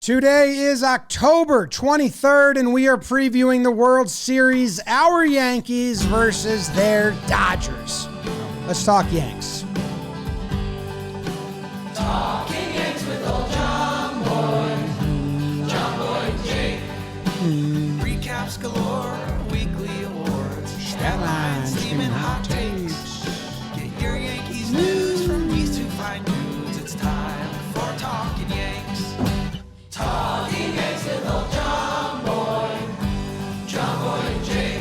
Today is October 23rd, and we are previewing the World Series, our Yankees versus their Dodgers. Let's talk Yanks. Talking Yanks with old John Boy Jake. Recaps galore, weekly awards, headlines, steaming hot takes. Get your Yankees news from these two fine dudes. It's time for Talking Yanks. Talking Yanks with old John Boy and Jake.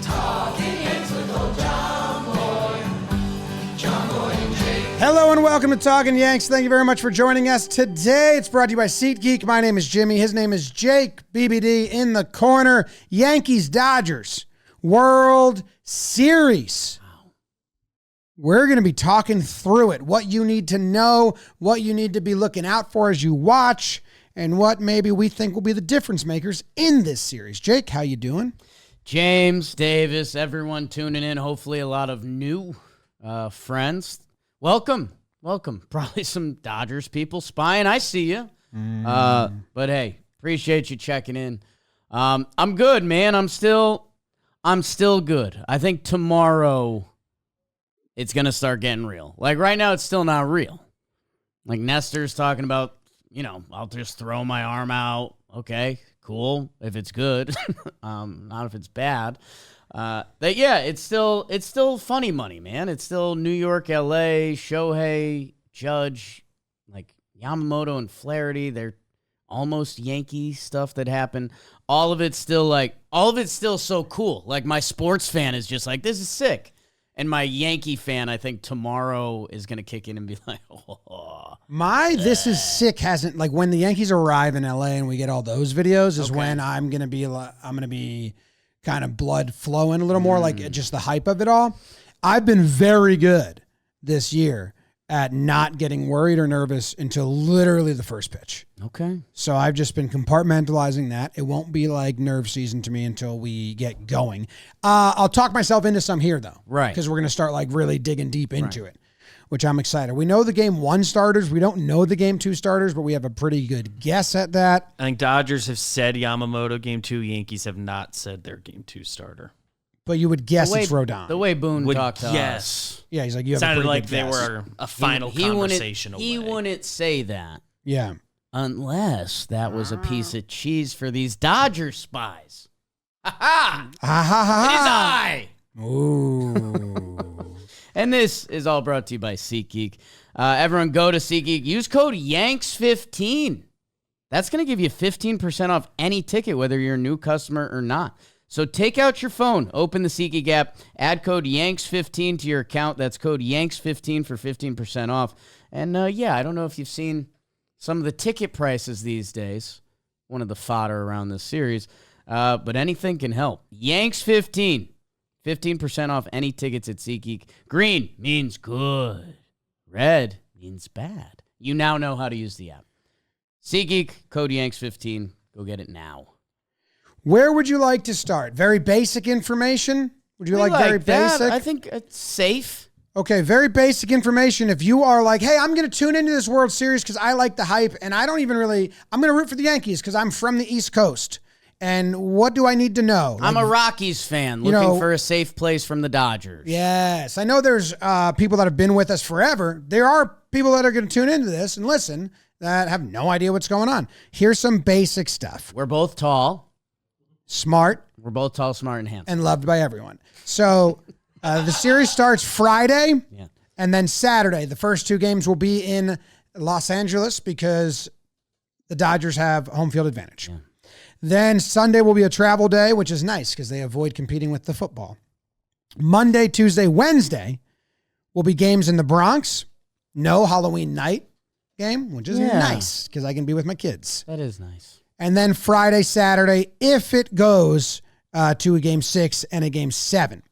Talking Yanks with old John Boy and Jake. Hello and welcome to Talkin' Yanks. Thank you very much for joining us today. It's brought to you by SeatGeek. My name is Jimmy. His name is Jake. BBD in the corner. Yankees, Dodgers, World Series. We're going to be talking through it, what you need to know, what you need to be looking out for as you watch, and what maybe we think will be the difference makers in this series. Jake, how you doing? James, Davis, everyone tuning in. Hopefully a lot of new friends. Welcome. Probably some Dodgers people spying. I see you. But hey, appreciate you checking in. I'm good, man. I'm still good. I think tomorrow it's going to start getting real. Like right now, it's still not real. Like Nestor's talking about, I'll just throw my arm out. Okay, cool. If it's good, not if it's bad. It's still funny money, man. It's still New York, LA, Shohei, Judge, like Yamamoto and Flaherty. They're almost Yankee stuff that happened. All of it's still so cool. Like my sports fan is just like, this is sick. And my Yankee fan, I think tomorrow is going to kick in and be like, oh. This is sick hasn't, like when the Yankees arrive in LA and we get all those videos is when I'm going to be kind of blood flowing a little more, like just the hype of it all. I've been very good this year at not getting worried or nervous until literally the first pitch. Okay. So I've just been compartmentalizing that. It won't be like nerve season to me until we get going. I'll talk myself into some here though. Right. Because we're going to start like really digging deep into it, which I'm excited. We know the game 1 starters. We don't know the game 2 starters, but we have a pretty good guess at that. I think Dodgers have said Yamamoto game 2. Yankees have not said their game 2 starter. But you would guess it's Rodon. The way Boone talked to us. Yeah, he's like, you have sounded a pretty like good they guess. were a final conversation away. He wouldn't say that. Yeah. Unless that was a piece of cheese for these Dodger spies. Ha ha! It is I! Ooh. And this is all brought to you by SeatGeek. Everyone go to SeatGeek. Use code YANKS15. That's going to give you 15% off any ticket, whether you're a new customer or not. So take out your phone, open the SeatGeek app, add code YANKS15 to your account. That's code YANKS15 for 15% off. And I don't know if you've seen some of the ticket prices these days, one of the fodder around this series, but anything can help. YANKS15, 15% off any tickets at SeatGeek. Green means good. Red means bad. You now know how to use the app. SeatGeek, code YANKS15. Go get it now. Where would you like to start? Very basic information? Would you like very that. basic? I think it's safe. Okay, very basic information. If you are like, hey, I'm going to tune into this World Series because I like the hype, and I'm going to root for the Yankees because I'm from the East Coast. And what do I need to know? I'm a Rockies fan looking for a safe place from the Dodgers. Yes. I know there's people that have been with us forever. There are people that are going to tune into this and listen that have no idea what's going on. Here's some basic stuff. We're both tall. Smart. We're both tall, smart, and handsome. And loved by everyone. So the series starts Friday and then Saturday. The first 2 games will be in Los Angeles because the Dodgers have home field advantage. Yeah. Then Sunday will be a travel day, which is nice because they avoid competing with the football. Monday, Tuesday, Wednesday will be games in the Bronx. No Halloween night game, which is nice because I can be with my kids. That is nice. And then Friday, Saturday, if it goes to a game 6 and a game 7.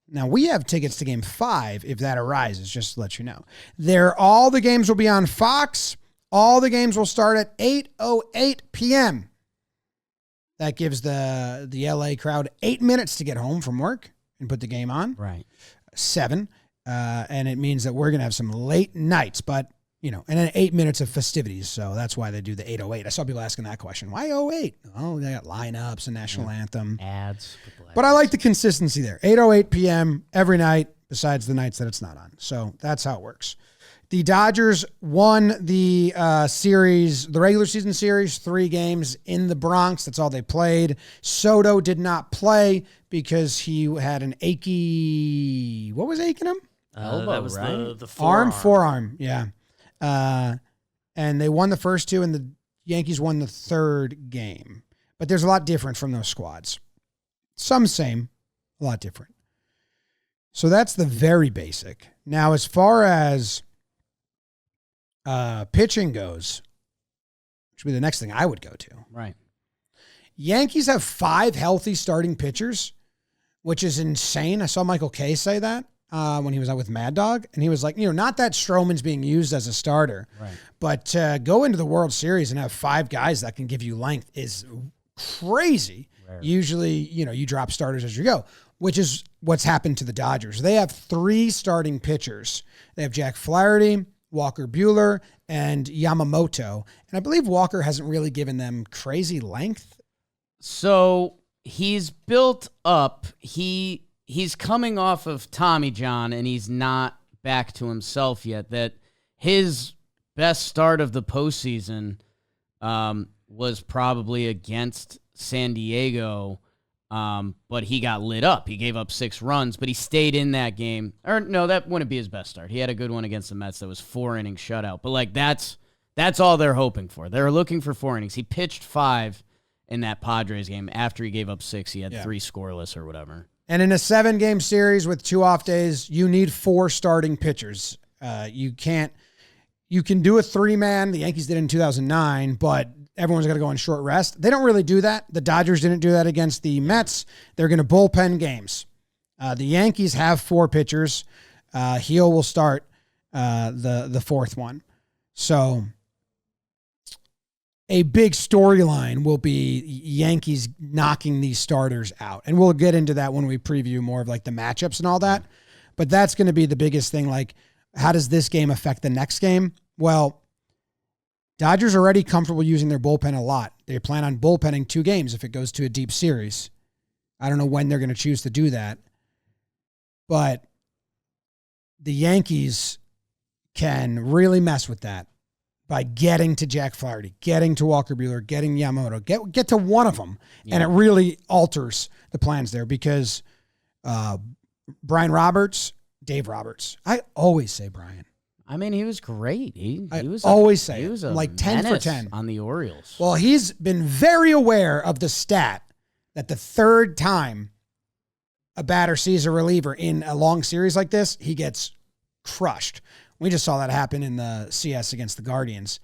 Now, we have tickets to game 5 if that arises, just to let you know. All the games will be on Fox. All the games will start at 8:08 p.m. That gives the LA crowd 8 minutes to get home from work and put the game on. Right. 7. And it means that we're going to have some late nights. But, and then 8 minutes of festivities. So that's why they do the 808. I saw people asking that question. Why 08? Oh, they got lineups and national anthem. Ads. But I like the consistency there. 8:08 p.m. every night besides the nights that it's not on. So that's how it works. The Dodgers won the series, the regular season series, 3 games in the Bronx. That's all they played. Soto did not play because he had an achy, what was aching him? Elbow, that was right? the forearm. Forearm, yeah. And they won the first 2, and the Yankees won the 3rd game. But there's a lot different from those squads. Some same, a lot different. So that's the very basic. Now, as far as pitching goes, which would be the next thing I would go to. Right. Yankees have 5 healthy starting pitchers, which is insane. I saw Michael Kay say that when he was out with Mad Dog, and he was like, not that Stroman's being used as a starter, Right. but go into the World Series and have 5 guys that can give you length is crazy. Rare. Usually, you drop starters as you go, which is what's happened to the Dodgers. They have 3 starting pitchers. They have Jack Flaherty, Walker Buehler, and Yamamoto. And I believe Walker hasn't really given them crazy length. So he's built up. He's coming off of Tommy John, and he's not back to himself yet. That his best start of the postseason was probably against San Diego, but he got lit up. He gave up 6 runs, but he stayed in that game. Or no, that wouldn't be his best start. He had a good one against the Mets that was 4-inning shutout. But that's all they're hoping for. They're looking for 4 innings. He pitched 5 in that Padres game. After he gave up 6, he had 3 scoreless or whatever. And in a 7-game series with 2 off days, you need 4 starting pitchers. You can do a 3-man. The Yankees did it in 2009, but everyone's got to go on short rest. They don't really do that. The Dodgers didn't do that against the Mets. They're going to bullpen games. The Yankees have 4 pitchers. Heel will start the 4th one. So a big storyline will be Yankees knocking these starters out. And we'll get into that when we preview more of like the matchups and all that. But that's going to be the biggest thing. Like, how does this game affect the next game? Well, Dodgers are already comfortable using their bullpen a lot. They plan on bullpenning 2 games if it goes to a deep series. I don't know when they're going to choose to do that. But the Yankees can really mess with that by getting to Jack Flaherty, getting to Walker Buehler, getting Yamamoto. Get to one of them, and it really alters the plans there because Dave Roberts. I always say Brian. I mean, he was great. He was always say he was like 10 for 10 on the Orioles. Well, he's been very aware of the stat that the 3rd time a batter sees a reliever in a long series like this, he gets crushed. We just saw that happen in the CS against the Guardians.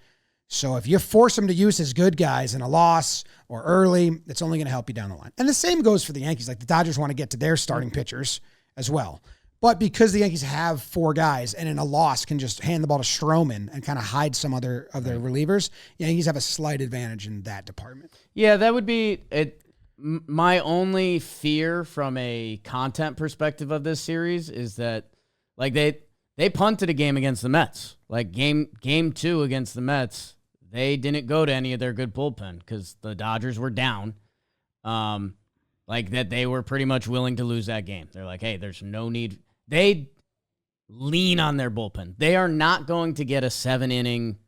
So if you force him to use his good guys in a loss or early, it's only going to help you down the line. And the same goes for the Yankees. Like the Dodgers want to get to their starting pitchers as well. But because the Yankees have 4 guys and in a loss can just hand the ball to Stroman and kind of hide some other of their relievers, Yankees have a slight advantage in that department. Yeah, that would be it. My only fear from a content perspective of this series is that like they punted a game against the Mets. Like game 2 against the Mets, they didn't go to any of their good bullpen because the Dodgers were down. Like that they were pretty much willing to lose that game. They're like, hey, there's no need. They lean on their bullpen. They are not going to get a 7-inning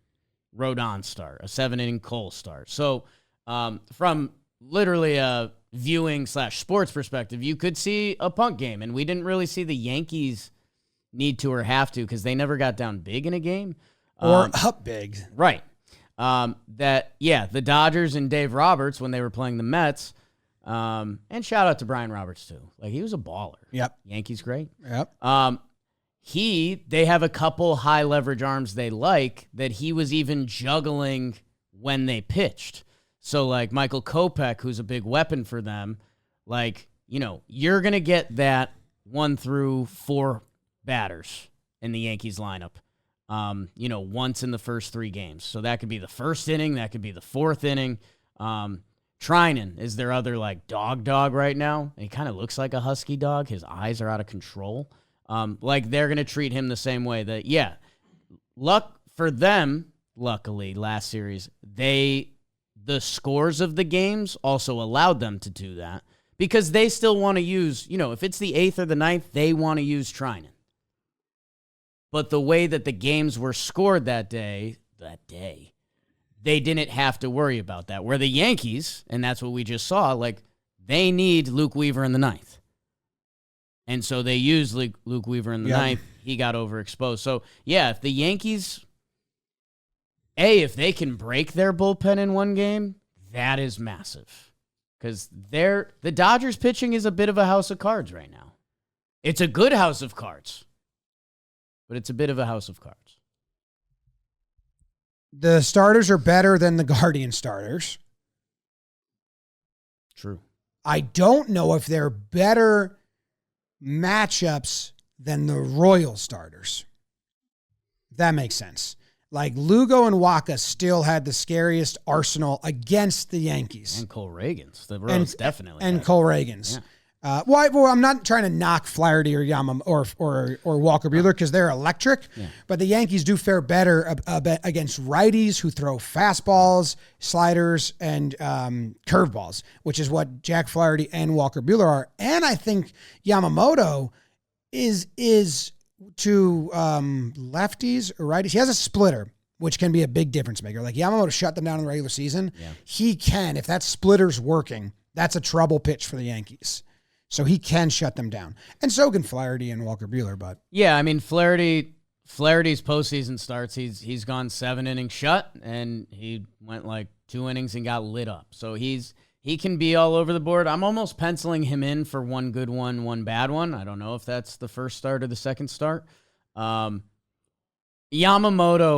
Rodon start, a 7-inning Cole start. So from literally a viewing/sports perspective, you could see a punt game, and we didn't really see the Yankees need to or have to because they never got down big in a game. Or up big. Right. The Dodgers and Dave Roberts, when they were playing the Mets, and shout out to Brian Roberts too. Like he was a baller. Yep. Yankees great. Yep. They have a couple high leverage arms they like that he was even juggling when they pitched. So like Michael Kopech, who's a big weapon for them, like, you're going to get that 1 through 4 batters in the Yankees lineup, once in the first 3 games. So that could be the 1st inning. That could be the 4th inning. Trinan is their other like dog right now. He kind of looks like a husky dog. His eyes are out of control. Like they're going to treat him the same way that, luck for them, luckily, last series, the scores of the games also allowed them to do that because they still want to use, if it's the 8th or the 9th, they want to use Trinan. But the way that the games were scored that day, they didn't have to worry about that. Where the Yankees, and that's what we just saw, they need Luke Weaver in the 9th. And so they used Luke Weaver in the 9th. He got overexposed. So, yeah, if the Yankees, if they can break their bullpen in one game, that is massive. Because the Dodgers pitching is a bit of a house of cards right now. It's a good house of cards, but it's a bit of a house of cards. The starters are better than the Guardian starters. True. I don't know if they're better matchups than the Royal starters. If that makes sense. Lugo and Waka still had the scariest arsenal against the Yankees. And Cole Reagans. The Royals definitely. And Cole Reagans. Yeah. Well, I'm not trying to knock Flaherty or Yamamoto or Walker Buehler because they're electric, but the Yankees do fare better against righties who throw fastballs, sliders, and curveballs, which is what Jack Flaherty and Walker Buehler are. And I think Yamamoto is to lefties or righties. He has a splitter, which can be a big difference maker. Yamamoto shut them down in the regular season. Yeah. He can, if that splitter's working, that's a trouble pitch for the Yankees. So he can shut them down. And so can Flaherty and Walker Buehler, but yeah, I mean Flaherty's postseason starts, he's gone 7 innings shut, and he went 2 innings and got lit up. So he can be all over the board. I'm almost penciling him in for one good one bad one. I don't know if that's the first start or the second start. Yamamoto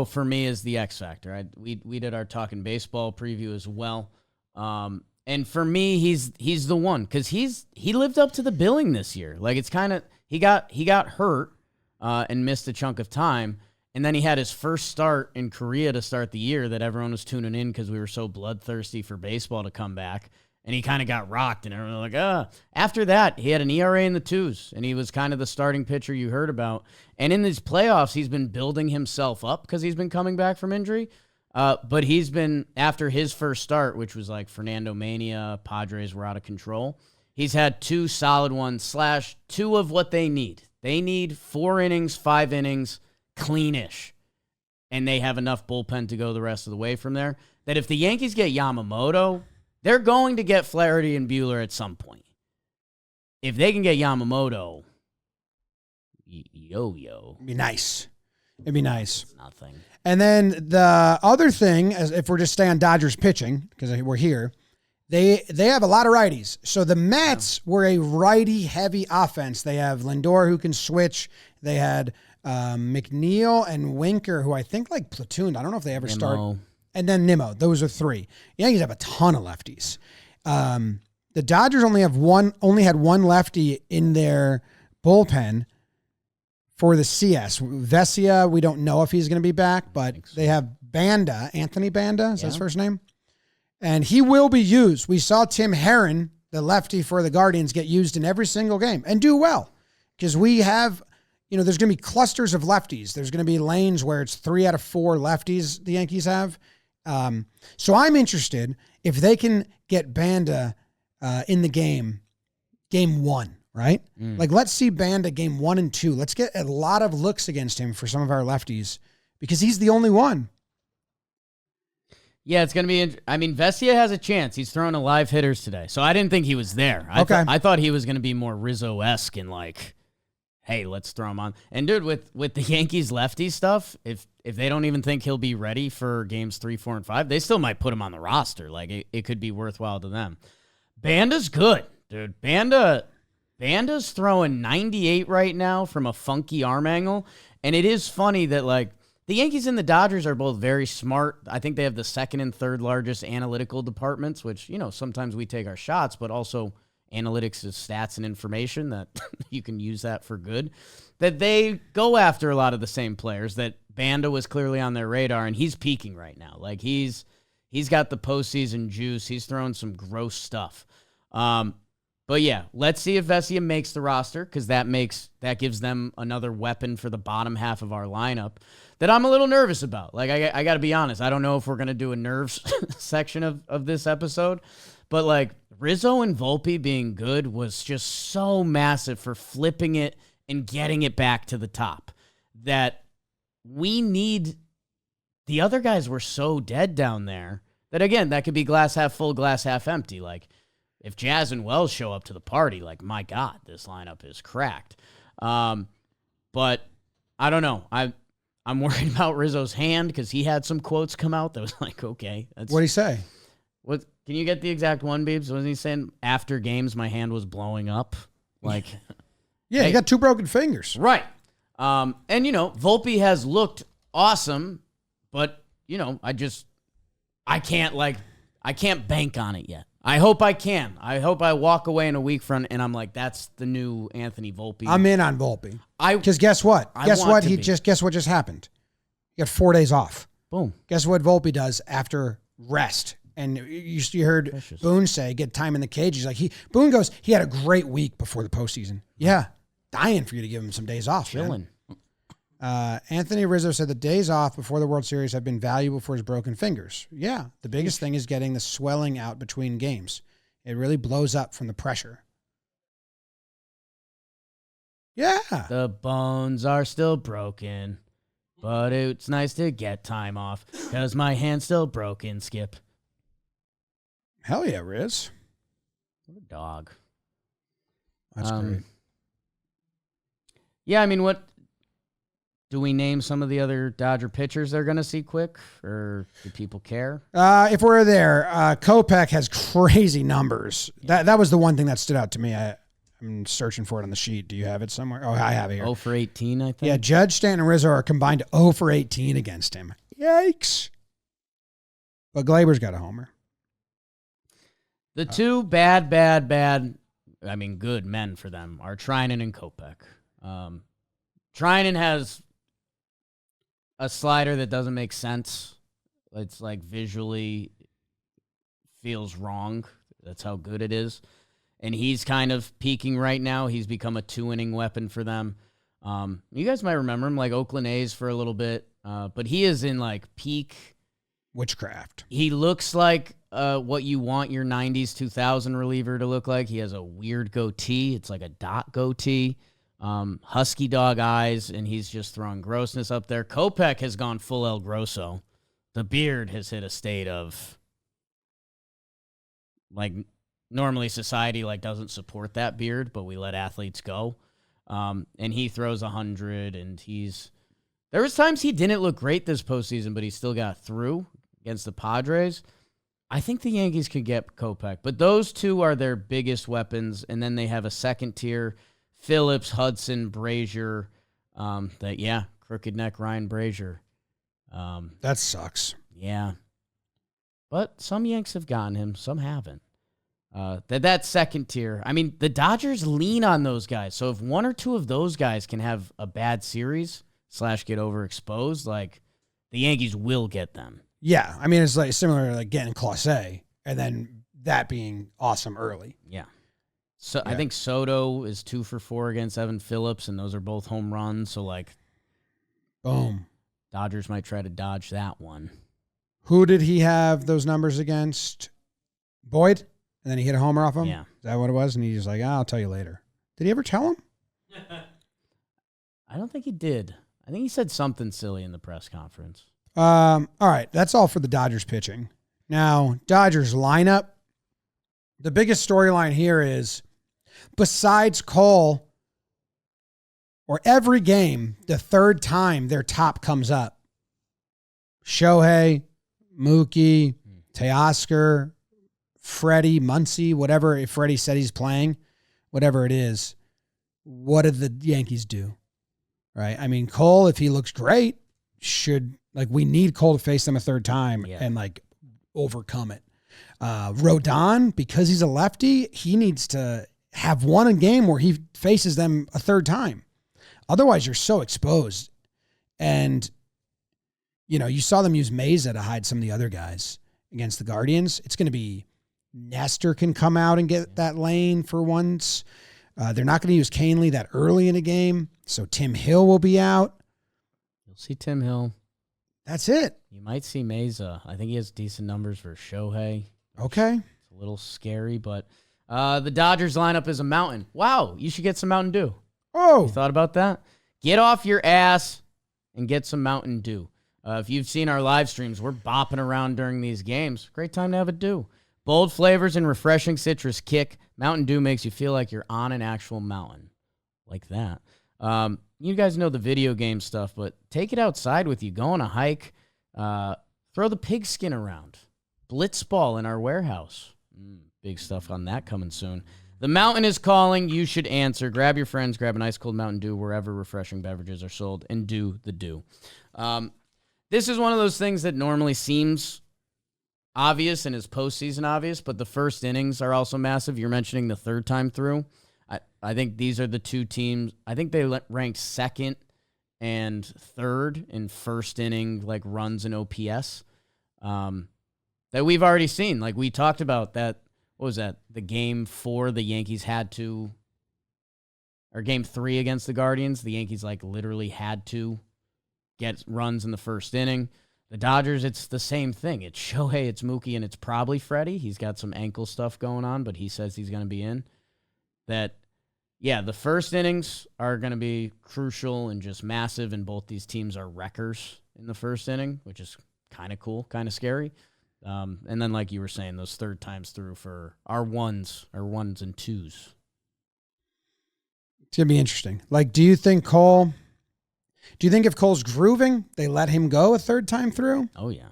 for me is the X factor. We did our Talkin' Baseball preview as well. And for me, he's the one because he lived up to the billing this year. It's kind of he got hurt and missed a chunk of time, and then he had his first start in Korea to start the year that everyone was tuning in because we were so bloodthirsty for baseball to come back, and he kind of got rocked, and everyone was like, After that, he had an ERA in the 2s, and he was kind of the starting pitcher you heard about. And in these playoffs, he's been building himself up because he's been coming back from injury. But he's been, after his first start, which was Fernando Mania, Padres were out of control, he's had 2 solid ones / 2 of what they need. They need 4 innings, 5 innings, cleanish. And they have enough bullpen to go the rest of the way from there. That if the Yankees get Yamamoto, they're going to get Flaherty and Buehler at some point. If they can get Yamamoto, It'd be nice. It'd be nice. Nothing. And then the other thing, as if we're just staying on Dodgers pitching, because we're here, they have a lot of righties. So the Mets were a righty-heavy offense. They have Lindor who can switch. They had McNeil and Winker, who I think platooned. I don't know if they ever start. And then Nimmo. Those are 3. Yankees have a ton of lefties. The Dodgers only had one lefty in their bullpen for the CS. Vesia, we don't know if he's going to be back, but they have Banda, Anthony Banda, is that his first name? And he will be used. We saw Tim Herron, the lefty for the Guardians, get used in every single game and do well because we have, there's going to be clusters of lefties. There's going to be lanes where it's 3 out of 4 lefties the Yankees have. So I'm interested if they can get Banda in the game 1. Right? Let's see Banda game 1 and 2. Let's get a lot of looks against him for some of our lefties because he's the only one. Yeah, it's going to be... Vesia has a chance. He's throwing to live hitters today. So I didn't think he was there. I thought he was going to be more Rizzo-esque and hey, let's throw him on. And dude, with the Yankees lefty stuff, if they don't even think he'll be ready for games 3, 4, and 5, they still might put him on the roster. It could be worthwhile to them. Banda's good, dude. Banda's throwing 98 right now from a funky arm angle. And it is funny that, the Yankees and the Dodgers are both very smart. I think they have the 2nd and 3rd largest analytical departments, which, sometimes we take our shots, but also analytics is stats and information that you can use that for good. That they go after a lot of the same players, that Banda was clearly on their radar, and he's peaking right now. He's got the postseason juice. He's throwing some gross stuff. But yeah, let's see if Vesia makes the roster, because that gives them another weapon for the bottom half of our lineup that I'm a little nervous about. Like, I got to be honest. I don't know if we're going to do a nerves section of this episode, but like Rizzo and Volpe being good was just so massive for flipping it and getting it back to the top that we need. The other guys were so dead down there that, again, that could be glass half full, glass half empty. Like, if Jazz and Wells show up to the party, like, my God, this lineup is cracked. But I don't know. I'm worried about Rizzo's hand because he had some quotes come out that was like, okay. What'd he say? What? Can you get the exact one, Beebs? Wasn't he saying after games my hand was blowing up? Like, yeah, he got 2 broken fingers. Right. And, Volpe has looked awesome, but, I can't bank on it yet. I hope I can. I hope I walk away in a week from and I'm like, that's the new Anthony Volpe. I'm in on Volpe. Because guess what? Guess what just happened? He got 4 days off. Boom. Guess what Volpe does after rest? And you heard Precious. Boone say, get time in the cage. He's like, Boone goes, he had a great week before the postseason. Yeah. Dying for you to give him some days off. Chilling. Man. Anthony Rizzo said the days off before the World Series have been valuable for his broken fingers. Yeah. The biggest thing is getting the swelling out between games. It really blows up from the pressure. Yeah. The bones are still broken, but it's nice to get time off because my hand's still broken, Skip. Hell yeah, Riz. What a dog. That's great. Yeah, I mean, what... Do we name some of the other Dodger pitchers they're going to see quick, or do people care? If we're there, Kopech has crazy numbers. That was the one thing that stood out to me. I'm searching for it on the sheet. Do you have it somewhere? Oh, I have it here. 0 for 18, I think. Yeah, Judge, Stanton, and Rizzo are combined 0 for 18 against him. Yikes. But Glaber's got a homer. The two bad, good men for them are Trinan and Kopech. Trinan has a slider that doesn't make sense. It's like visually feels wrong. That's how good it is. And he's kind of peaking right now. He's become a 2-inning weapon for them. You guys might remember him, like Oakland A's for a little bit. But he is in like peak witchcraft. He looks like what you want your 90s 2000 reliever to look like. He has a weird goatee. It's like a dot goatee. Husky dog eyes, and he's just throwing grossness up there. Kopech has gone full El Grosso. The beard has hit a state of, like, normally society like doesn't support that beard, but we let athletes go. And he throws 100, and there was times he didn't look great this postseason, but he still got through against the Padres. I think the Yankees could get Kopech, but those two are their biggest weapons, and then they have a second tier. Phillips, Hudson, Brazier, crooked neck Ryan Brazier. That sucks. Yeah. But some Yanks have gotten him, some haven't. That second tier, I mean, the Dodgers lean on those guys. So if one or two of those guys can have a bad series / get overexposed, like, the Yankees will get them. Yeah, I mean, it's like similar to like getting Clase and then that being awesome early. Yeah. So yeah. I think Soto is 2 for 4 against Evan Phillips, and those are both home runs. So, like, boom. Dodgers might try to dodge that one. Who did he have those numbers against? Boyd? And then he hit a homer off him? Yeah. Is that what it was? And he's just like, I'll tell you later. Did he ever tell him? I don't think he did. I think he said something silly in the press conference. All right. That's all for the Dodgers pitching. Now, Dodgers lineup. The biggest storyline here is, besides Cole, or every game, the third time their top comes up, Shohei, Mookie, Teoscar, Freddie, Muncy, whatever, if Freddie said he's playing, whatever it is, what did the Yankees do? Right? I mean, Cole, if he looks great, we need Cole to face them a third time and, like, overcome it. Rodon, because he's a lefty, he needs to have one game where he faces them a third time. Otherwise, you're so exposed. And, you saw them use Meza to hide some of the other guys against the Guardians. It's going to be Nestor can come out and get that lane for once. They're not going to use Canely that early in a game, so Tim Hill will be out. You'll see Tim Hill. That's it. You might see Meza. I think he has decent numbers for Shohei. Okay. It's a little scary, but the Dodgers lineup is a mountain. Wow, you should get some Mountain Dew. Oh. You thought about that? Get off your ass and get some Mountain Dew. If you've seen our live streams, we're bopping around during these games. Great time to have a Dew. Bold flavors and refreshing citrus kick. Mountain Dew makes you feel like you're on an actual mountain. Like that. You guys know the video game stuff, but take it outside with you. Go on a hike. Throw the pigskin around. Blitzball in our warehouse. Big stuff on that coming soon. The mountain is calling. You should answer. Grab your friends. Grab an ice cold Mountain Dew wherever refreshing beverages are sold, and do the Dew. This is one of those things that normally seems obvious and is postseason obvious, but the first innings are also massive. You're mentioning the third time through. I think these are the two teams. I think they ranked second and third in first inning like runs and OPS that we've already seen. Like we talked about that. What was that? The game 4 the Yankees had to, or game 3 against the Guardians. The Yankees like literally had to get runs in the first inning. The Dodgers, it's the same thing. It's Shohei, it's Mookie, and it's probably Freddie. He's got some ankle stuff going on, but he says he's going to be in. The first innings are going to be crucial and just massive, and both these teams are wreckers in the first inning, which is kind of cool, kind of scary. And then, like you were saying, those third times through for our ones and twos. It's going to be interesting. Like, do you think if Cole's grooving, they let him go a third time through? Oh, yeah.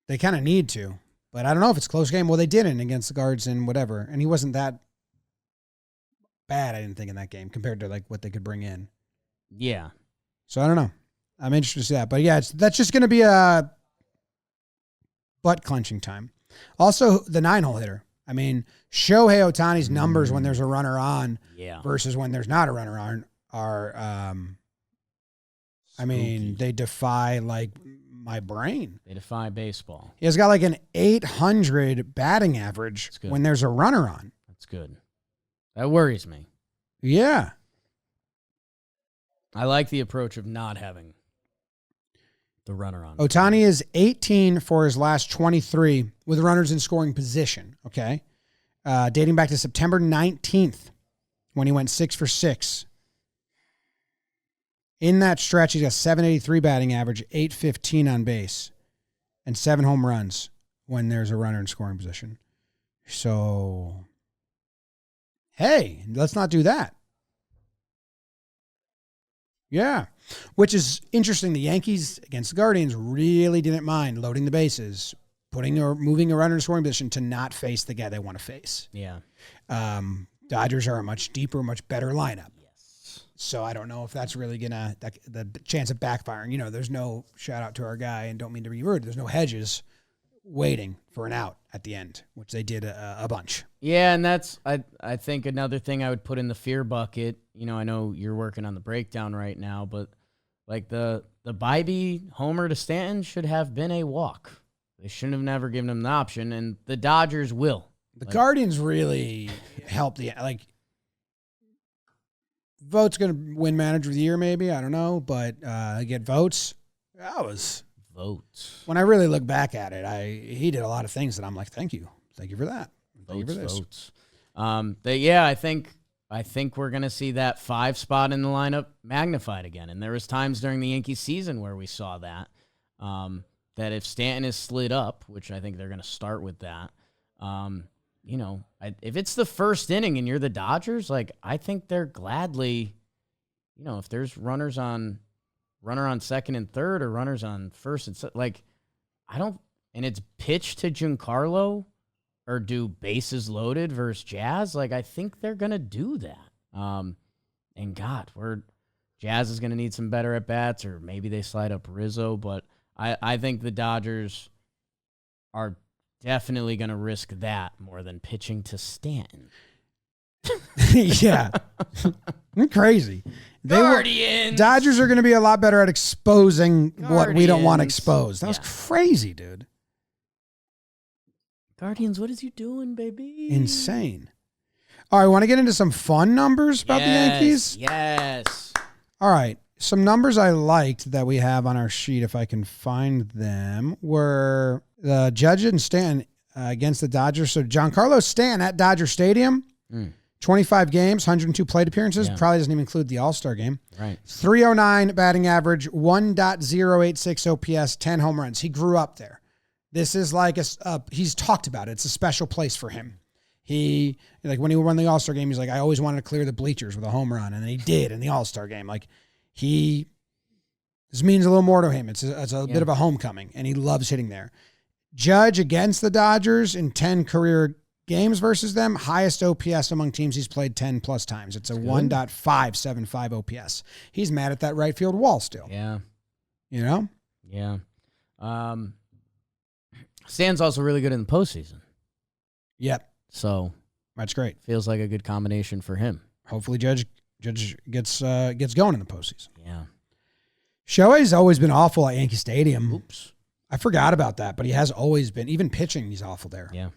They kind of need to. But I don't know if it's a close game. Well, they didn't against the Guards and whatever. And he wasn't that bad, I didn't think, in that game compared to like what they could bring in. Yeah. So I don't know. I'm interested to see that. But yeah, that's just going to be a butt-clenching time. Also, the 9-hole hitter. I mean, Shohei Ohtani's numbers when there's a runner on versus when there's not a runner on are they defy like my brain. They defy baseball. He has got like an 800 batting average when there's a runner on. That's good. That worries me. Yeah. I like the approach of not having the runner on. Ohtani is 18 for his last 23 with runners in scoring position, okay? Dating back to September 19th when he went 6 for 6. In that stretch, he's got 783 batting average, 815 on base, and 7 home runs when there's a runner in scoring position. So, hey, let's not do that. Yeah, which is interesting. The Yankees against the Guardians really didn't mind loading the bases, putting or moving a runner in scoring position to not face the guy they want to face. Yeah. Dodgers are a much deeper, much better lineup. Yes. So I don't know if that's really gonna the chance of backfiring. You know, there's no shout out to our guy, and don't mean to be rude. There's no Hedges waiting for an out at the end, which they did a bunch. Yeah, and that's I think another thing I would put in the fear bucket. You know, I know you're working on the breakdown right now, but like the Bybee homer to Stanton should have been a walk. They shouldn't have never given him the option, and the Dodgers will. The Guardians really helped Vote's going to win manager of the year, maybe. I don't know, but get votes. That was votes. When I really look back at it, he did a lot of things that I'm like, thank you for that. Thank you for this. Votes. I think we're going to see that 5 spot in the lineup magnified again. And there was times during the Yankees season where we saw that, that if Stanton is slid up, which I think they're going to start with that, you know, if it's the first inning and you're the Dodgers, like I think they're gladly, you know, if there's runner on second and third or runners on first and like, and it's pitch to Giancarlo or do bases loaded versus Jazz. Like, I think they're going to do that. And God, Jazz is going to need some better at bats, or maybe they slide up Rizzo, but I think the Dodgers are definitely going to risk that more than pitching to Stanton. Yeah. Crazy. Dodgers are going to be a lot better at exposing what we don't want exposed. That was crazy, dude. Guardians, what is you doing, baby? Insane. All right, want to get into some fun numbers about the Yankees? Yes. All right. Some numbers I liked that we have on our sheet, if I can find them, were the Judge and Stanton against the Dodgers. So Giancarlo Stanton at Dodger Stadium, 25 games, 102 plate appearances. Yeah. Probably doesn't even include the All-Star game. Right. 309 batting average, 1.086 OPS, 10 home runs. He grew up there. This is like he's talked about it. It's a special place for him. He, like when he won the All-Star game, he's like, I always wanted to clear the bleachers with a home run. And he did in the All-Star game. Like this means a little more to him. It's a bit of a homecoming, and he loves hitting there. Judge against the Dodgers in 10 career games versus them, highest OPS among teams he's played 10 plus times. It's a 1.575 OPS. He's mad at that right field wall still. Yeah. You know? Yeah. Stan's also really good in the postseason. Yep. So that's great. Feels like a good combination for him. Hopefully Judge gets going in the postseason. Yeah. Shohei's always been awful at Yankee Stadium. Oops. I forgot about that, but he has always been. Even pitching, he's awful there. Yeah.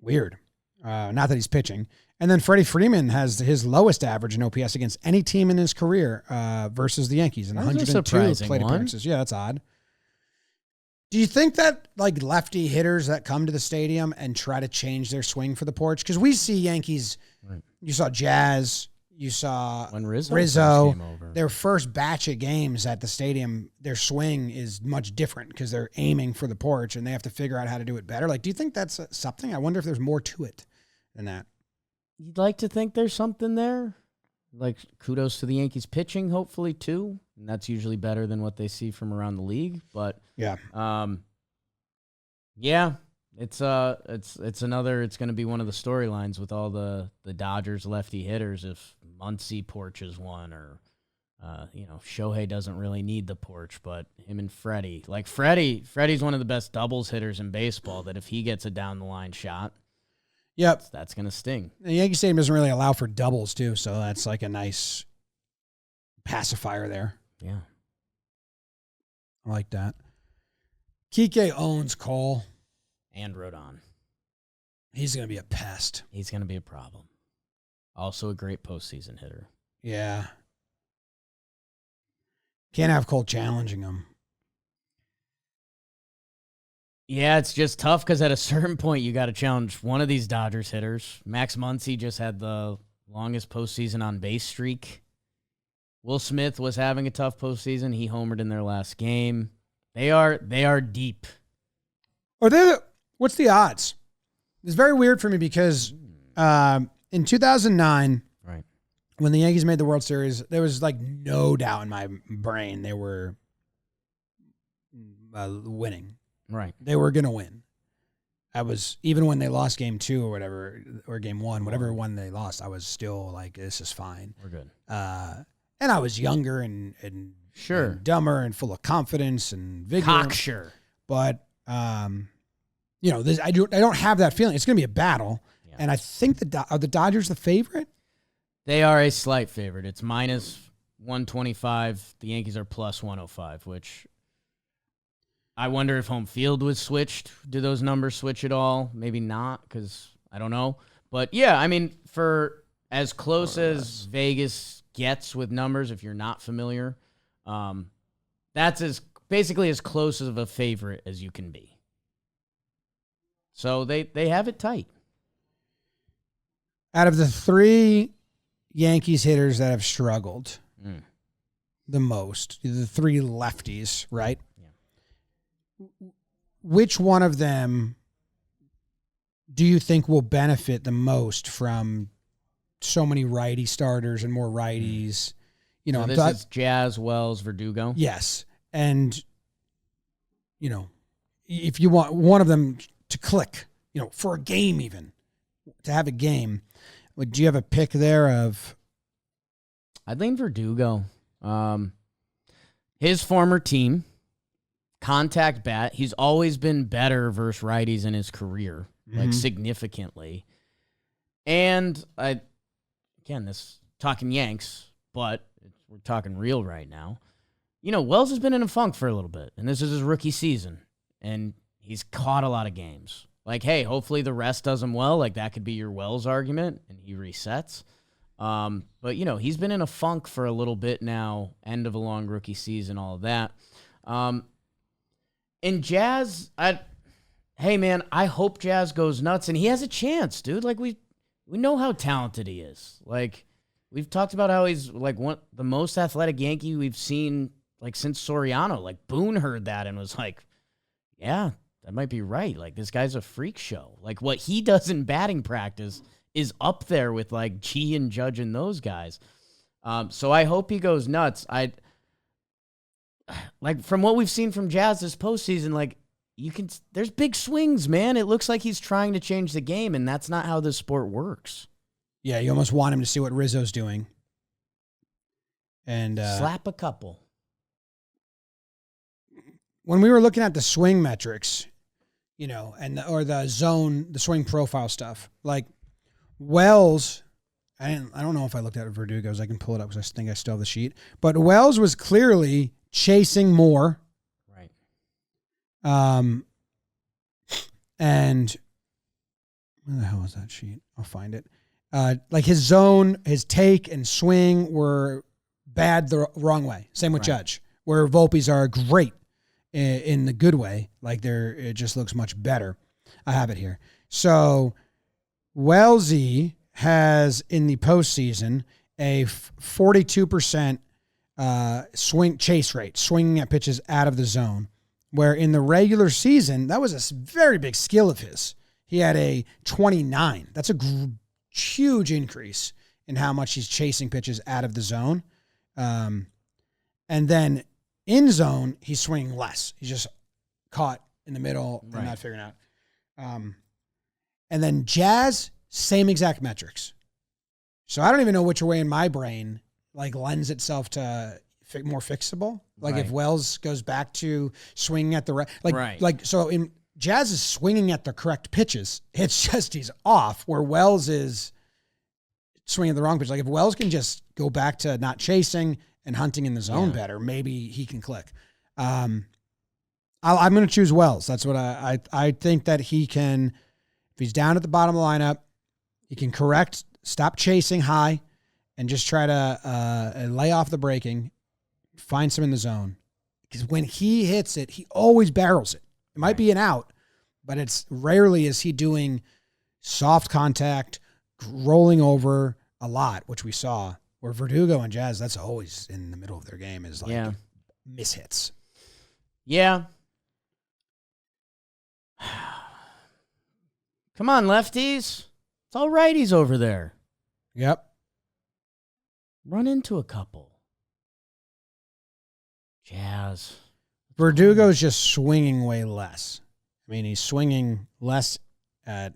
Weird. Not that he's pitching. And then Freddie Freeman has his lowest average in OPS against any team in his career versus the Yankees in 102 plate appearances. Yeah, that's odd. Do you think that like lefty hitters that come to the stadium and try to change their swing for the porch? Because we see Yankees, you saw Jazz, you saw when Rizzo first came over. Their first batch of games at the stadium, their swing is much different because they're aiming for the porch and they have to figure out how to do it better. Like, do you think that's something? I wonder if there's more to it than that. You'd like to think there's something there. Like, kudos to the Yankees pitching, hopefully, too. And that's usually better than what they see from around the league. But yeah, it's going to be one of the storylines with all the Dodgers lefty hitters. If Muncy porches one, or Shohei doesn't really need the porch, but him and Freddie, like Freddie's one of the best doubles hitters in baseball. That if he gets a down the line shot, yep, that's going to sting. The Yankee Stadium doesn't really allow for doubles too, so that's like a nice pacifier there. Yeah, I like that. Kike owns Cole. And Rodon. He's going to be a pest. He's going to be a problem. Also a great postseason hitter. Yeah. Can't have Cole challenging him. Yeah, it's just tough because at a certain point you got to challenge one of these Dodgers hitters. Max Muncy just had the longest postseason on base streak. Will Smith was having a tough postseason. He homered in their last game. They are deep. What's the odds? It's very weird for me because in 2009, right, when the Yankees made the World Series, there was like no doubt in my brain they were winning. Right. They were going to win. I was, even when they lost game 2 or whatever, or game 1, whatever one they lost, I was still like, this is fine. We're good. And I was younger and sure, and dumber and full of confidence and vigor. Cocksure. But I don't have that feeling. It's going to be a battle, and I think are the Dodgers the favorite? They are a slight favorite. It's minus 125. The Yankees are plus 105, which I wonder if home field was switched. Do those numbers switch at all? Maybe not, because I don't know. But yeah, I mean, for as close as Vegas gets with numbers, if you're not familiar, that's basically as close of a favorite as you can be. So they have it tight. Out of the 3 Yankees hitters that have struggled the most, the 3 lefties, right? Yeah. Which one of them do you think will benefit the most from so many righty starters and more righties? You know, so this is Jazz, Wells, Verdugo. Yes. And, if you want one of them to click, for a game even, to have a game, do you have a pick there of? I'd lean Verdugo. His former team, contact bat, he's always been better versus righties in his career, like significantly. And this talking Yanks, but we're talking real right now. Wells has been in a funk for a little bit, and this is his rookie season, and he's caught a lot of games. Like, hey, hopefully the rest does him well. Like, that could be your Wells argument, and he resets. But, he's been in a funk for a little bit now, end of a long rookie season, all of that. In Jazz, hey, man, I hope Jazz goes nuts, and he has a chance, dude. Like, we know how talented he is. Like, we've talked about how he's, like, the most athletic Yankee we've seen, like, since Soriano. Like, Boone heard that and was like, yeah, that might be right. Like, this guy's a freak show. Like, what he does in batting practice is up there with, like, G and Judge and those guys. So I hope he goes nuts. Like, from what we've seen from Jazz this postseason, like, there's big swings, man. It looks like he's trying to change the game, and that's not how this sport works. Yeah, you almost want him to see what Rizzo's doing. And slap a couple. When we were looking at the swing metrics, or the zone, the swing profile stuff, like Wells, I don't know if I looked at Verdugo's. I can pull it up because I think I still have the sheet. But Wells was clearly chasing more. Right. And where the hell is that sheet? I'll find it. Like his zone, his take and swing were bad the wrong way. Same with Judge, where Volpe's are great in the good way. Like it just looks much better. I have it here. So Wellsy has in the postseason a 42% swing chase rate, swinging at pitches out of the zone, where in the regular season, that was a very big skill of his. He had a 29. That's a huge increase in how much he's chasing pitches out of the zone. And then in zone, he's swinging less. He's just caught in the middle and not figuring out. And then Jazz, same exact metrics. So I don't even know which way in my brain like lends itself to more fixable. Like if Wells goes back to swinging at the so in Jazz is swinging at the correct pitches. It's just he's off where Wells is swinging the wrong pitch. Like if Wells can just go back to not chasing and hunting in the zone better, maybe he can click. I'm going to choose Wells. That's what I think that he can. If he's down at the bottom of the lineup, he can stop chasing high, and just try to lay off the breaking, find some in the zone. Because when he hits it, he always barrels it. It might be an out, but it's rarely is he doing soft contact, rolling over a lot, which we saw. Where Verdugo and Jazz, that's always in the middle of their game is like mishits. Yeah. Come on, lefties. It's all righties over there. Yep. Run into a couple. Jazz. Verdugo's just swinging way less. I mean, he's swinging less at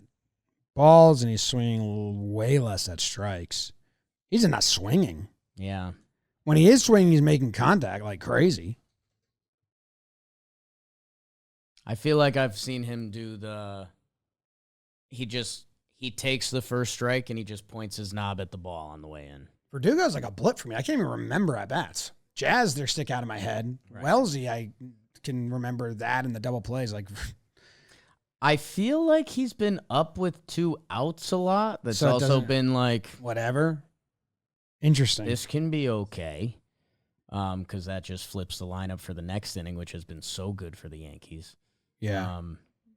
balls and he's swinging way less at strikes. He's not swinging. Yeah. When he is swinging, he's making contact like crazy. I feel like I've seen him do he takes the first strike and he just points his knob at the ball on the way in. Verdugo's like a blip for me. I can't even remember at bats. Jazz, they're stick out of my head. Right. Wellesley, I can remember that and the double plays. Like, I feel like he's been up with 2 outs a lot. That's so also been like whatever. Interesting. This can be okay, because that just flips the lineup for the next inning, which has been so good for the Yankees. Yeah.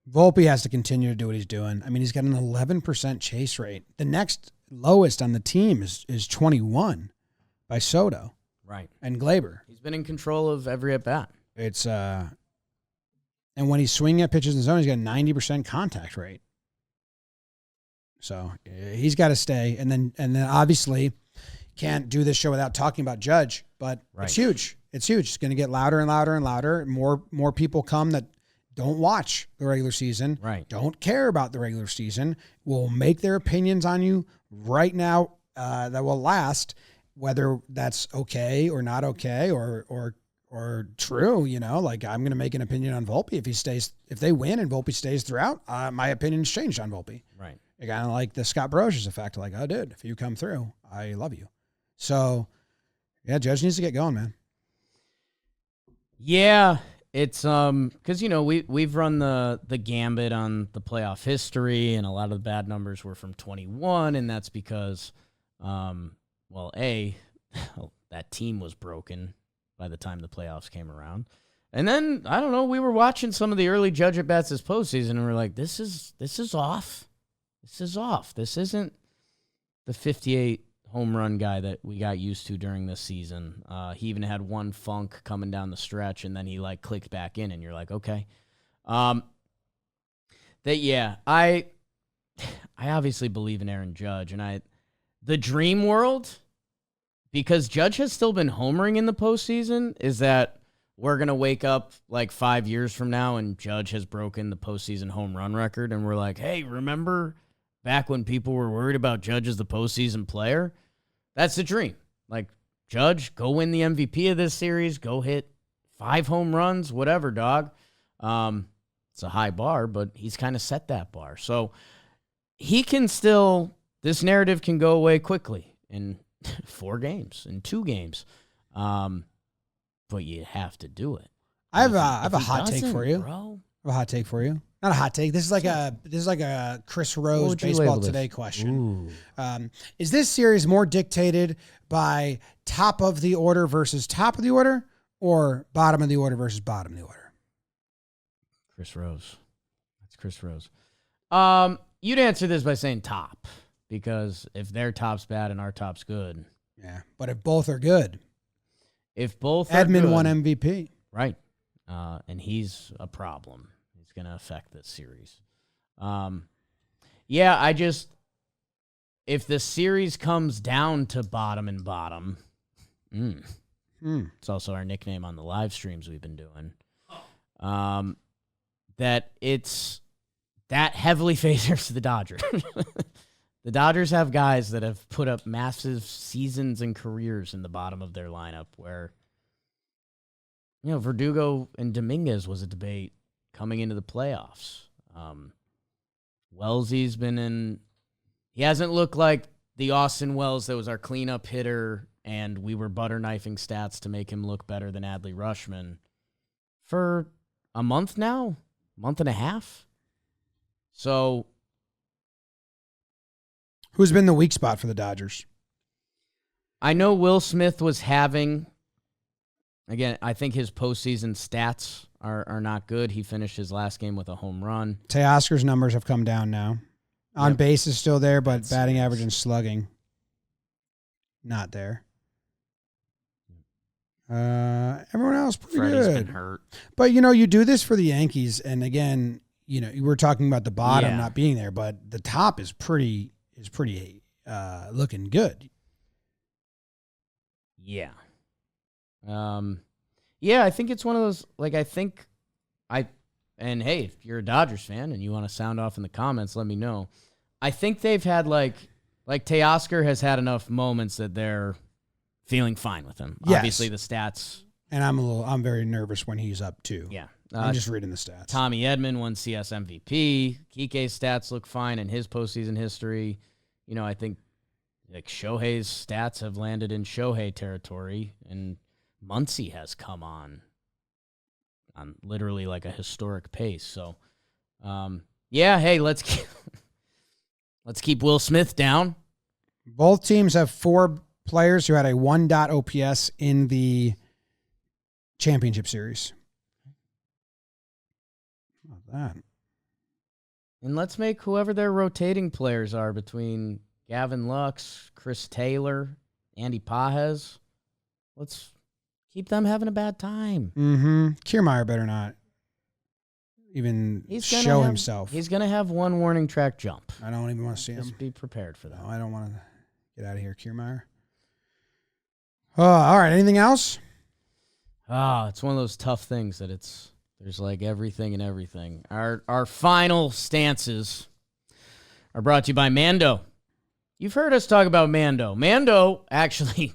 Volpe has to continue to do what he's doing. I mean, he's got an 11% chase rate. The next lowest on the team is 21 by Soto. Right. And Glaber. He's been in control of every at-bat. It's and when he's swinging at pitches in the zone, he's got a 90% contact rate. So he's got to stay. And then obviously can't do this show without talking about Judge, but it's huge. It's huge. It's going to get louder and louder and louder. More people come that don't watch the regular season, don't care about the regular season, will make their opinions on you right now that will last, whether that's okay or not okay or true. Like I'm going to make an opinion on Volpe if they win and Volpe stays throughout. My opinion's changed on Volpe. Right. Kind of like the Scott Brosius effect. Like, oh, dude, if you come through, I love you. So, yeah, Judge needs to get going, man. Yeah, It's because we've run the gambit on the playoff history, and a lot of the bad numbers were from 21, and that's because, that team was broken by the time the playoffs came around. And then, I don't know, we were watching some of the early Judge at bats this postseason, and we're like, this is off. This is off. This isn't the 58 home run guy that we got used to during this season. He even had one funk coming down the stretch, and then he clicked back in, and you're like, okay. I obviously believe in Aaron Judge, and the dream world, because Judge has still been homering in the postseason, is that we're going to wake up 5 years from now and Judge has broken the postseason home run record, and we're like, hey, remember back when people were worried about Judge as the postseason player? That's the dream. Judge, go win the MVP of this series, go hit 5 home runs, whatever, dog. It's a high bar, but he's kind of set that bar. So he can still, this narrative can go away quickly in 4 games, in 2 games. But you have to do it. I have a hot take for you. Bro. I have a hot take for you. Not a hot take. This is like a Chris Rose Baseball Today question. Is this series more dictated by top of the order versus top of the order, or bottom of the order versus bottom of the order? Chris Rose. That's Chris Rose. You'd answer this by saying top, because if their top's bad and our top's good. Yeah, but if both are good. If both are Edmund good, won MVP. Right. And he's a problem. He's going to affect this series. If the series comes down to bottom and bottom, it's also our nickname on the live streams we've been doing, that heavily favors the Dodgers. The Dodgers have guys that have put up massive seasons and careers in the bottom of their lineup where, Verdugo and Dominguez was a debate coming into the playoffs. Wellesley's been in. He hasn't looked like the Austin Wells that was our cleanup hitter, and we were butter knifing stats to make him look better than Adley Rutschman for a month now, month and a half. So, who's been the weak spot for the Dodgers? I know Will Smith was having. Again, I think his postseason stats are not good. He finished his last game with a home run. Teoscar's numbers have come down now. On base is still there, but batting average and slugging, not there. Everyone else pretty Freddie's good. been hurt. But, you do this for the Yankees, and again, you were talking about the bottom not being there, but the top is pretty looking good. Yeah. I think it's one of those, and hey, if you're a Dodgers fan and you want to sound off in the comments, let me know. I think they've had Teoscar has had enough moments that they're feeling fine with him. Yes. Obviously the stats. And I'm very nervous when he's up too. Yeah. I'm just reading the stats. Tommy Edman won CS MVP. Kike's stats look fine in his postseason history. I think Shohei's stats have landed in Shohei territory, and Muncy has come on literally a historic pace. So, hey, let's keep Will Smith down. Both teams have 4 players who had a 1 OPS in the championship series. How about that? And let's make whoever their rotating players are between Gavin Lux, Chris Taylor, Andy Pajes. Let's keep them having a bad time. Mm-hmm. Kiermaier better not even show himself. He's going to have 1 warning track jump. I don't even want to see him. Just be prepared for that. No, I don't want to get out of here, Kiermaier. All right. Anything else? It's one of those tough things that there's everything and everything. Our final stances are brought to you by Mando. You've heard us talk about Mando. Mando actually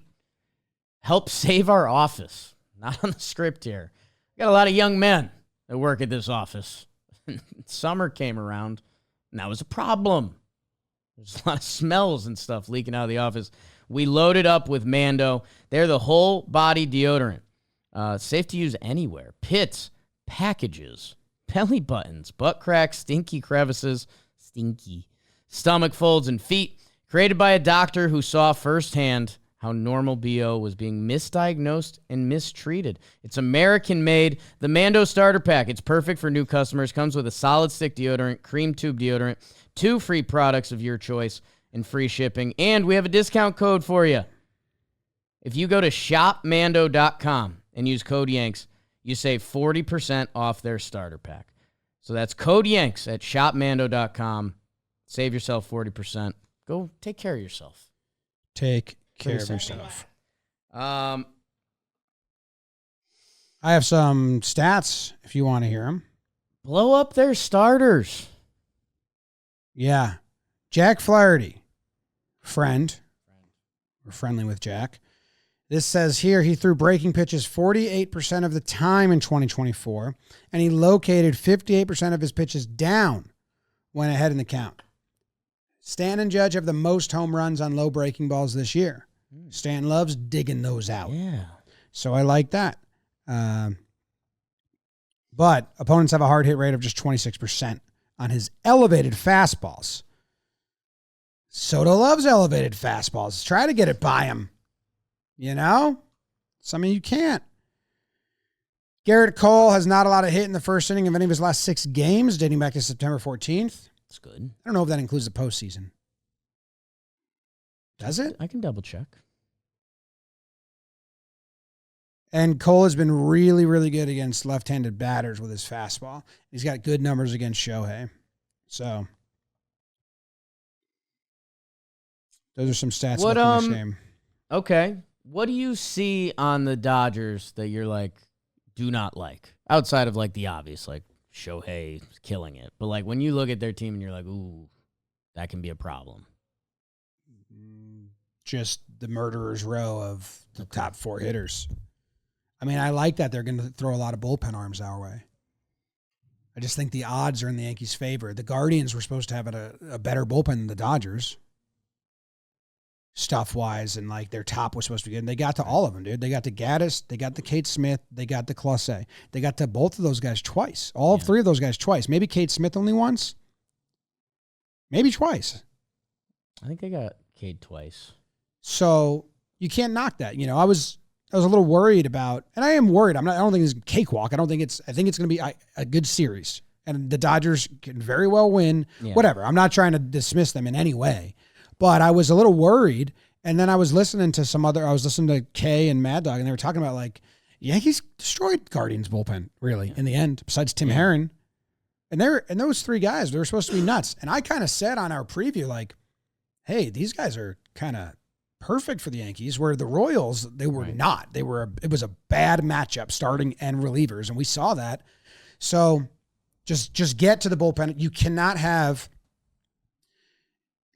helped save our office. Not on the script here. We got a lot of young men that work at this office. Summer came around, and that was a problem. There's a lot of smells and stuff leaking out of the office. We loaded up with Mando. They're the whole body deodorant. Safe to use anywhere. Pits, packages, belly buttons, butt cracks, stinky crevices, stomach folds, and feet, created by a doctor who saw firsthand how normal BO was being misdiagnosed and mistreated. It's American-made. The Mando Starter Pack. It's perfect for new customers. Comes with a solid stick deodorant, cream tube deodorant, 2 free products of your choice, and free shipping. And we have a discount code for you. If you go to shopmando.com and use code Yanks, you save 40% off their starter pack. So that's code Yanks at shopmando.com. Save yourself 40%. Go take care of yourself. Take care of yourself. Um, I have some stats if you want to hear them. blow up their starters. Yeah. Jack Flaherty, friend. We're friendly with Jack. This says here he threw breaking pitches 48% of the time in 2024, and he located 58% of his pitches down when ahead in the count. Stan and Judge have the most home runs on low breaking balls this year. Stan loves digging those out. Yeah. So I like that. But opponents have a hard hit rate of just 26% on his elevated fastballs. Soto loves elevated fastballs. Try to get it by him. You know? Some of you can't. Garrett Cole has not allowed a hit in the first inning of any of his last 6 games, dating back to September 14th. That's good. I don't know if that includes the postseason. Does it? I can double check. And Cole has been really, really good against left-handed batters with his fastball. He's got good numbers against Shohei. So those are some stats about this game. Okay. What do you see on the Dodgers that you're like, do not like? Outside of like the obvious, like Shohei killing it. But like when you look at their team and you're like, ooh, that can be a problem. Just the murderer's row of the top 4 hitters. I mean, I like that they're going to throw a lot of bullpen arms our way. I just think the odds are in the Yankees' favor. The Guardians were supposed to have a better bullpen than the Dodgers, stuff-wise, and like their top was supposed to be good. And they got to all of them, dude. They got to Gaddis, they got to Kate Smith, they got to Clase. They got to both of those guys twice. All 3 of those guys twice. Maybe Kate Smith only once. Maybe twice. I think they got Cade twice. So you can't knock that. You know, I was a little worried about, and I am worried. I don't think it's a cakewalk. I think it's going to be a good series, and the Dodgers can very well win. Yeah. Whatever. I'm not trying to dismiss them in any way, but I was a little worried. And then I was listening to I was listening to Kay and Mad Dog, and they were talking about like Yankees destroyed Guardians bullpen really in the end. Besides Tim Herron, and those 3 guys, they were supposed to be nuts. And I kind of said on our preview like, hey, these guys are kind of perfect for the Yankees, where the Royals, they were not. It was a bad matchup, starting and relievers, and we saw that. So just get to the bullpen. You cannot have,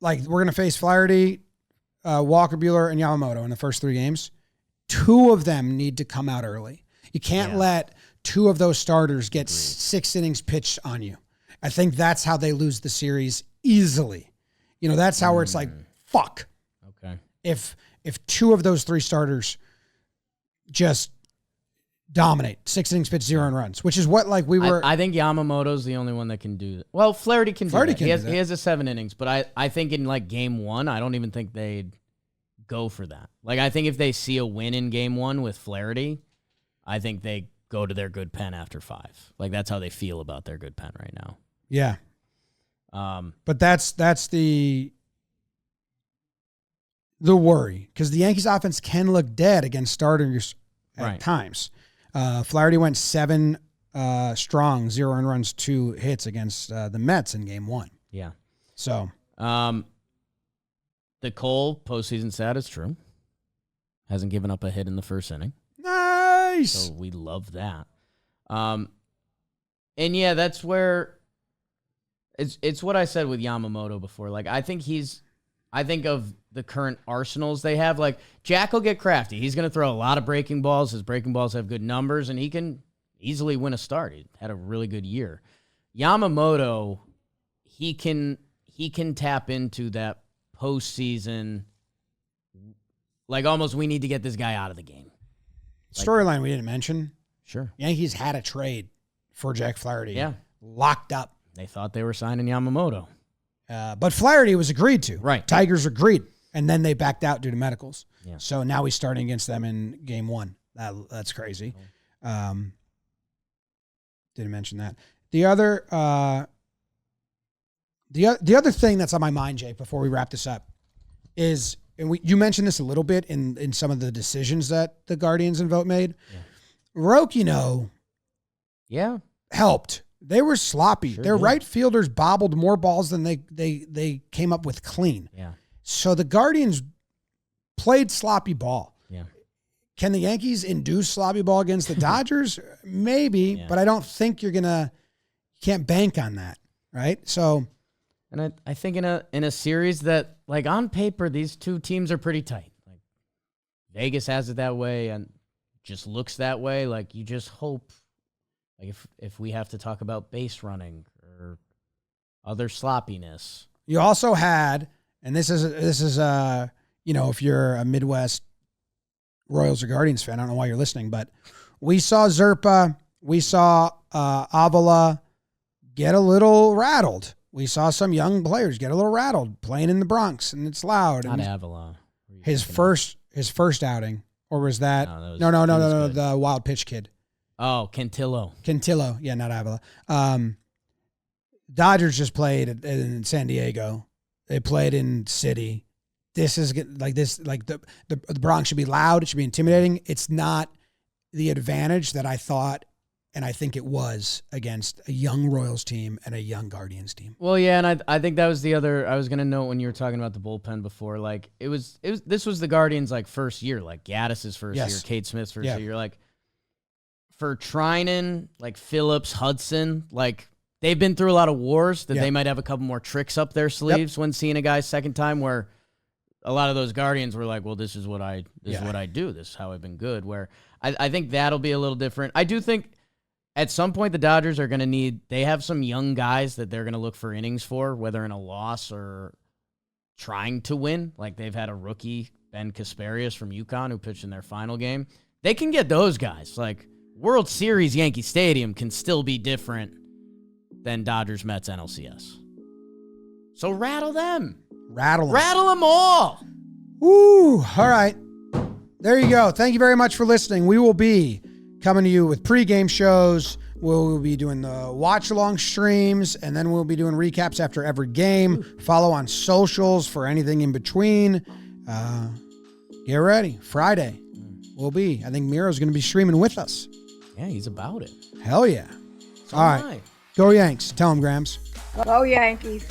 like, we're going to face Flaherty, Walker Buehler, and Yamamoto in the first 3 games. 2 of them need to come out early. You can't let 2 of those starters get 6 innings pitched on you. I think that's how they lose the series easily. You know, that's how where it's like, fuck. Okay. If 2 of those 3 starters just dominate, 6 innings pitched, 0 runs, which is what like we were. I think Yamamoto's the only one that can do that. Well, Flaherty can do that. He has a 7 innings, but I think in like game 1, I don't even think they'd go for that. Like I think if they see a win in game 1 with Flaherty, I think they go to their good pen after 5. Like that's how they feel about their good pen right now. Yeah. But that's the worry, because the Yankees offense can look dead against starters at times. Flaherty went 7 strong, 0 earned runs, 2 hits against the Mets in game 1. Yeah. So the Cole postseason stat is true. Hasn't given up a hit in the first inning. Nice. So we love that. And yeah, that's where it's what I said with Yamamoto before. Like I think of the current arsenals they have. Like Jack will get crafty. He's going to throw a lot of breaking balls. His breaking balls have good numbers, and he can easily win a start. He had a really good year. Yamamoto, he can tap into that postseason. Like almost, we need to get this guy out of the game. Storyline we didn't mention. Sure. Yankees had a trade for Jack Flaherty. Yeah. Locked up. They thought they were signing Yamamoto. But Flaherty was agreed to. Right. Tigers agreed. And then they backed out due to medicals. Yeah. So now he's starting against them in game 1. That's crazy. Didn't mention that. The other thing that's on my mind, Jake, before we wrap this up is, and you mentioned this a little bit in some of the decisions that the Guardians and Vote made. Yeah. Rokino helped. They were sloppy. Their right fielders bobbled more balls than they came up with clean. Yeah. So the Guardians played sloppy ball. Yeah. Can the Yankees induce sloppy ball against the Dodgers? Maybe, but I don't think you can't bank on that, right? So, and I think in a series that, like, on paper, these two teams are pretty tight. Like, Vegas has it that way and just looks that way. Like, you just hope, like, if we have to talk about base running or other sloppiness. You also had, and this is if you're a Midwest Royals or Guardians fan, I don't know why you're listening, but we saw Zerpa, we saw Avila get a little rattled. We saw some young players get a little rattled playing in the Bronx, and it's loud. Not Avila. His first outing, or was that? No, the wild pitch kid. Oh, Cantillo. Yeah, not Avila. Dodgers just played in San Diego. They played in City. This is like this. Like the Bronx should be loud. It should be intimidating. It's not the advantage that I thought, and I think it was against a young Royals team and a young Guardians team. Well, yeah, and I think that was the other. I was gonna note when you were talking about the bullpen before. Like this was the Guardians' like first year, like Gaddis's first year, Cade Smith's first year. Like for Trinan, like Phillips, Hudson, like they've been through a lot of wars that they might have a couple more tricks up their sleeves when seeing a guy's second time. Where a lot of those Guardians were like, well, this is what I do. This is how I've been good. Where I think that'll be a little different. I do think at some point the Dodgers are going to need, they have some young guys that they're going to look for innings for, whether in a loss or trying to win. Like they've had a rookie, Ben Kasparius from UConn, who pitched in their final game. They can get those guys. Like World Series Yankee Stadium can still be different than Dodgers, Mets, NLCS. So rattle them. Rattle them all. Woo. All right. There you go. Thank you very much for listening. We will be coming to you with pregame shows. We'll be doing the watch-along streams, and then we'll be doing recaps after every game. Follow on socials for anything in between. Get ready. Friday will be. I think Miro's going to be streaming with us. Yeah, he's about it. Hell yeah. So all right. Go Yanks. Tell him, Grams. Go Yankees.